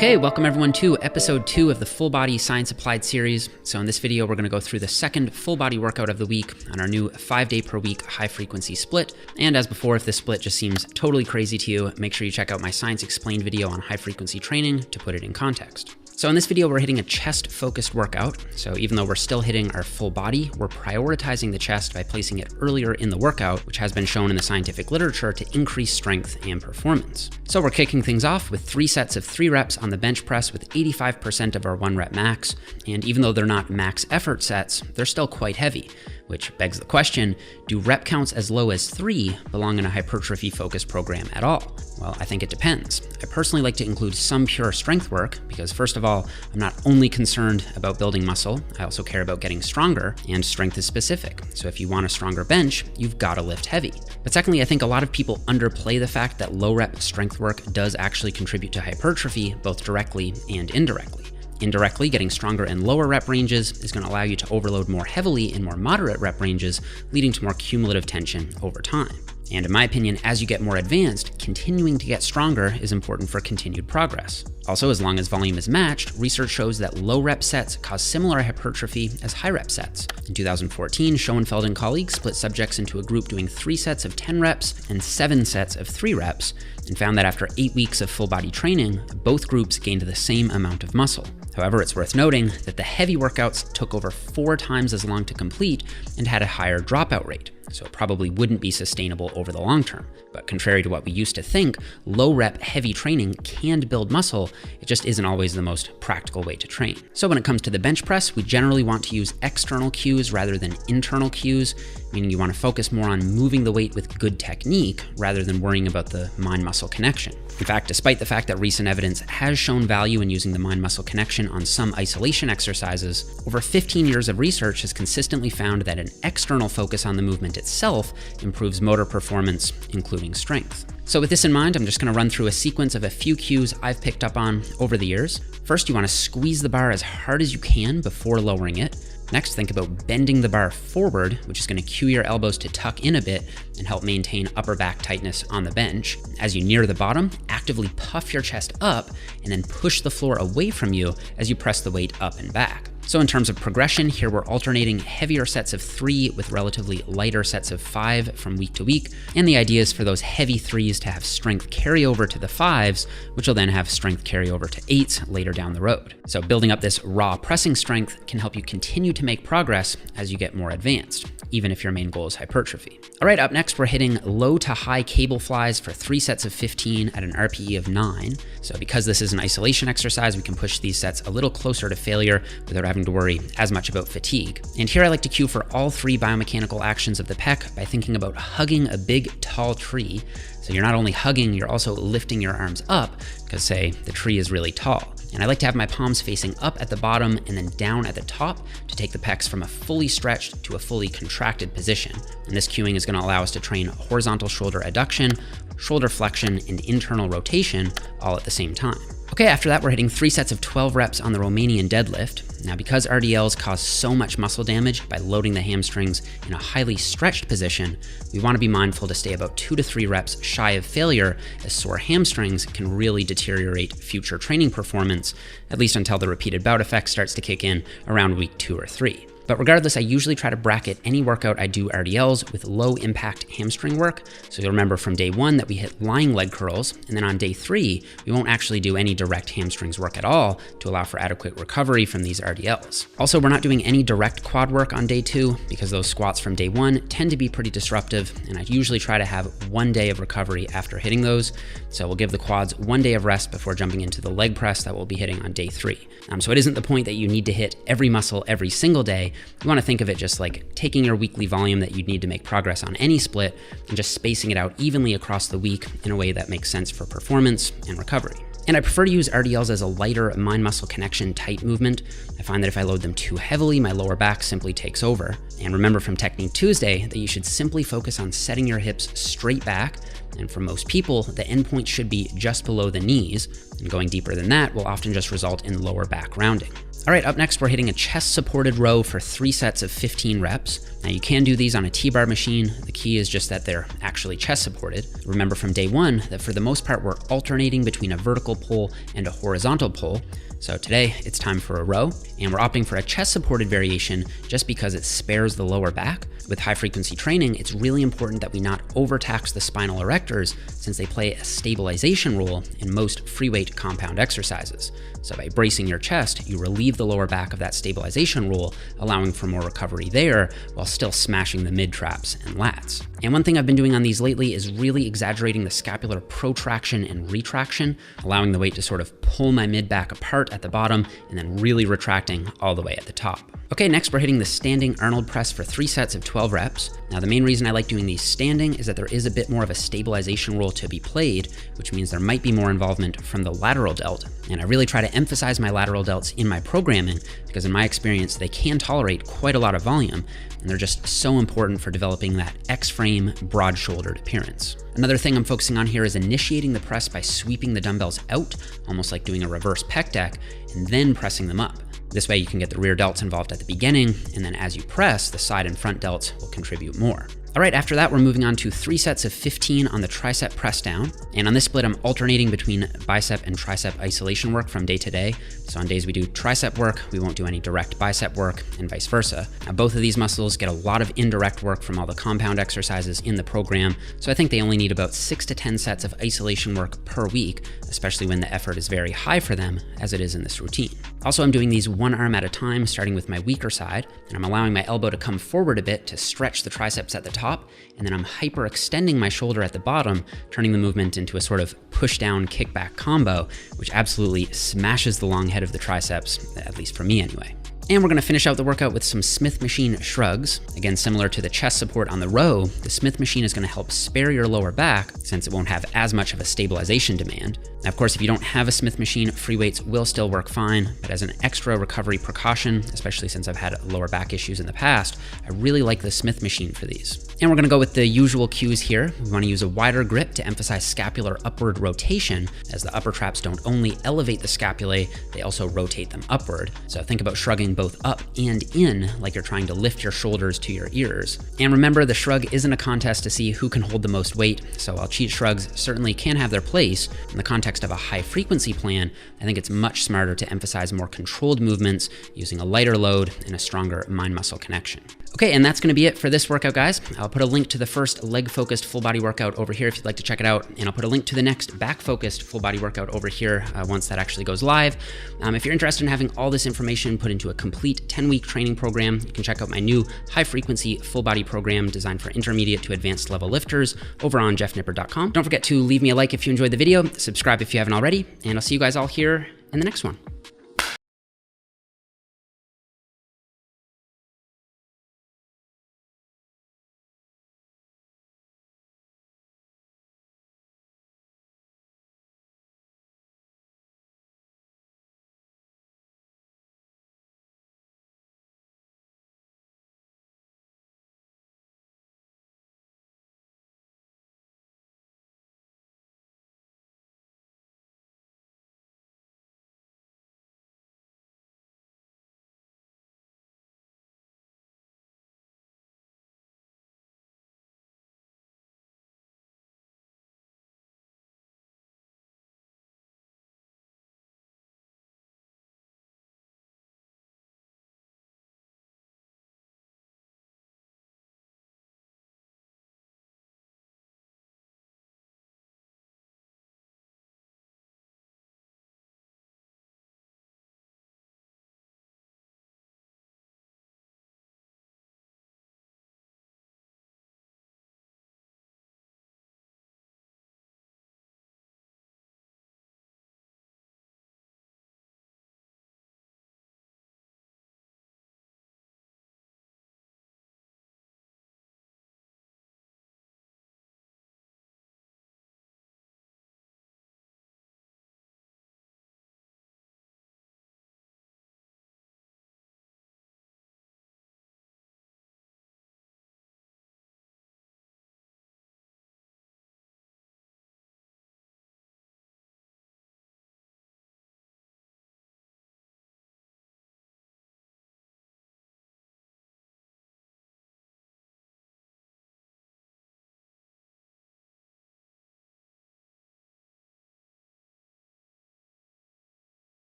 Okay, welcome everyone to episode 2 of the Full Body Science Applied series. So in this video, we're going to go through the second full body workout of the week on our new 5-day per week high frequency split. And as before, if this split just seems totally crazy to you, make sure you check out my Science Explained video on high frequency training to put it in context. So in this video, we're hitting a chest-focused workout. So even though we're still hitting our full body, we're prioritizing the chest by placing it earlier in the workout, which has been shown in the scientific literature to increase strength and performance. So we're kicking things off with 3 sets of 3 reps on the bench press with 85% of our 1 rep max. And even though they're not max effort sets, they're still quite heavy, which begs the question, do rep counts as low as 3 belong in a hypertrophy-focused program at all? Well, I think it depends. I personally like to include some pure strength work because first of all, I'm not only concerned about building muscle, I also care about getting stronger, and strength is specific. So if you want a stronger bench, you've got to lift heavy. But secondly, I think a lot of people underplay the fact that low rep strength work does actually contribute to hypertrophy, both directly and indirectly. Indirectly, getting stronger in lower rep ranges is going to allow you to overload more heavily in more moderate rep ranges, leading to more cumulative tension over time. And in my opinion, as you get more advanced, continuing to get stronger is important for continued progress. Also, as long as volume is matched, research shows that low rep sets cause similar hypertrophy as high rep sets. In 2014, Schoenfeld and colleagues split subjects into a group doing 3 sets of 10 reps and 7 sets of 3 reps, and found that after 8 weeks of full body training, both groups gained the same amount of muscle. However, it's worth noting that the heavy workouts took over 4 times as long to complete and had a higher dropout rate, so it probably wouldn't be sustainable over the long term. But contrary to what we used to think, low rep heavy training can build muscle, it just isn't always the most practical way to train. So when it comes to the bench press, we generally want to use external cues rather than internal cues, meaning you want to focus more on moving the weight with good technique rather than worrying about the mind-muscle connection. In fact, despite the fact that recent evidence has shown value in using the mind-muscle connection on some isolation exercises, over 15 years of research has consistently found that an external focus on the movement itself improves motor performance, including strength. So with this in mind, I'm just going to run through a sequence of a few cues I've picked up on over the years. First, you want to squeeze the bar as hard as you can before lowering it. Next, think about bending the bar forward, which is going to cue your elbows to tuck in a bit and help maintain upper back tightness on the bench. As you near the bottom, actively puff your chest up and then push the floor away from you as you press the weight up and back. So in terms of progression, here we're alternating heavier sets of 3 with relatively lighter sets of 5 from week to week. And the idea is for those heavy 3s to have strength carry over to the 5s, which will then have strength carry over to 8s later down the road. So building up this raw pressing strength can help you continue to make progress as you get more advanced, even if your main goal is hypertrophy. All right, up next, we're hitting low to high cable flies for 3 sets of 15 at an RPE of 9. So because this is an isolation exercise, we can push these sets a little closer to failure without having to worry as much about fatigue. And here I like to cue for all 3 biomechanical actions of the pec by thinking about hugging a big, tall tree. So you're not only hugging, you're also lifting your arms up because, say, the tree is really tall. And I like to have my palms facing up at the bottom and then down at the top to take the pecs from a fully stretched to a fully contracted position. And this cueing is going to allow us to train horizontal shoulder adduction, shoulder flexion, and internal rotation all at the same time. Okay, after that, we're hitting 3 sets of 12 reps on the Romanian deadlift. Now, because RDLs cause so much muscle damage by loading the hamstrings in a highly stretched position, we want to be mindful to stay about 2 to 3 reps shy of failure, as sore hamstrings can really deteriorate future training performance, at least until the repeated bout effect starts to kick in around week 2 or 3. But regardless, I usually try to bracket any workout I do RDLs with low impact hamstring work. So you'll remember from day 1 that we hit lying leg curls, and then on day 3, we won't actually do any direct hamstrings work at all to allow for adequate recovery from these RDLs. Also, we're not doing any direct quad work on day 2 because those squats from day 1 tend to be pretty disruptive, and I usually try to have 1 day of recovery after hitting those. So we'll give the quads 1 day of rest before jumping into the leg press that we'll be hitting on day 3. So it isn't the point that you need to hit every muscle every single day. You want to think of it just like taking your weekly volume that you'd need to make progress on any split and just spacing it out evenly across the week in a way that makes sense for performance and recovery. And I prefer to use RDLs as a lighter mind-muscle connection type movement. I find that if I load them too heavily, my lower back simply takes over. And remember from Technique Tuesday that you should simply focus on setting your hips straight back. And for most people, the endpoint should be just below the knees. And going deeper than that will often just result in lower back rounding. All right, up next, we're hitting a chest-supported row for 3 sets of 15 reps. Now, you can do these on a T-bar machine. The key is just that they're actually chest-supported. Remember from day one that for the most part, we're alternating between a vertical pull and a horizontal pull. So today, it's time for a row, and we're opting for a chest-supported variation just because it spares the lower back. With high-frequency training, it's really important that we not overtax the spinal erectors since they play a stabilization role in most free-weight compound exercises. So by bracing your chest, you relieve the lower back of that stabilization role, allowing for more recovery there while still smashing the mid-traps and lats. And one thing I've been doing on these lately is really exaggerating the scapular protraction and retraction, allowing the weight to sort of pull my mid-back apart at the bottom and then really retracting all the way at the top. Okay, next we're hitting the standing Arnold press for 3 sets of 12 reps. Now, the main reason I like doing these standing is that there is a bit more of a stabilization role to be played, which means there might be more involvement from the lateral delt. And I really try to emphasize my lateral delts in my programming because in my experience, they can tolerate quite a lot of volume, and they're just so important for developing that X-frame, broad-shouldered appearance. Another thing I'm focusing on here is initiating the press by sweeping the dumbbells out, almost like doing a reverse pec deck, and then pressing them up. This way you can get the rear delts involved at the beginning, and then as you press, the side and front delts will contribute more. All right, after that, we're moving on to 3 sets of 15 on the tricep press down. And on this split, I'm alternating between bicep and tricep isolation work from day to day. So on days we do tricep work, we won't do any direct bicep work, and vice versa. Now, both of these muscles get a lot of indirect work from all the compound exercises in the program. So I think they only need about 6 to 10 sets of isolation work per week, especially when the effort is very high for them, as it is in this routine. Also, I'm doing these one arm at a time, starting with my weaker side, and I'm allowing my elbow to come forward a bit to stretch the triceps at the top, and then I'm hyper-extending my shoulder at the bottom, turning the movement into a sort of push-down, kick-back combo, which absolutely smashes the long head of the triceps, at least for me anyway. And we're gonna finish out the workout with some Smith machine shrugs. Again, similar to the chest support on the row, the Smith machine is gonna help spare your lower back since it won't have as much of a stabilization demand. Now, of course, if you don't have a Smith machine, free weights will still work fine, but as an extra recovery precaution, especially since I've had lower back issues in the past, I really like the Smith machine for these. And we're gonna go with the usual cues here. We wanna use a wider grip to emphasize scapular upward rotation, as the upper traps don't only elevate the scapulae, they also rotate them upward. So think about shrugging both up and in, like you're trying to lift your shoulders to your ears. And remember, the shrug isn't a contest to see who can hold the most weight, so while cheat shrugs certainly can have their place, in the context of a high frequency plan, I think it's much smarter to emphasize more controlled movements using a lighter load and a stronger mind-muscle connection. Okay, and that's gonna be it for this workout, guys. I'll put a link to the first leg-focused full body workout over here if you'd like to check it out, and I'll put a link to the next back-focused full body workout over here once that actually goes live. If you're interested in having all this information put into a complete 10-week training program, you can check out my new high-frequency full body program designed for intermediate to advanced level lifters over on jeffnippard.com. Don't forget to leave me a like if you enjoyed the video, subscribe if you haven't already, and I'll see you guys all here in the next one.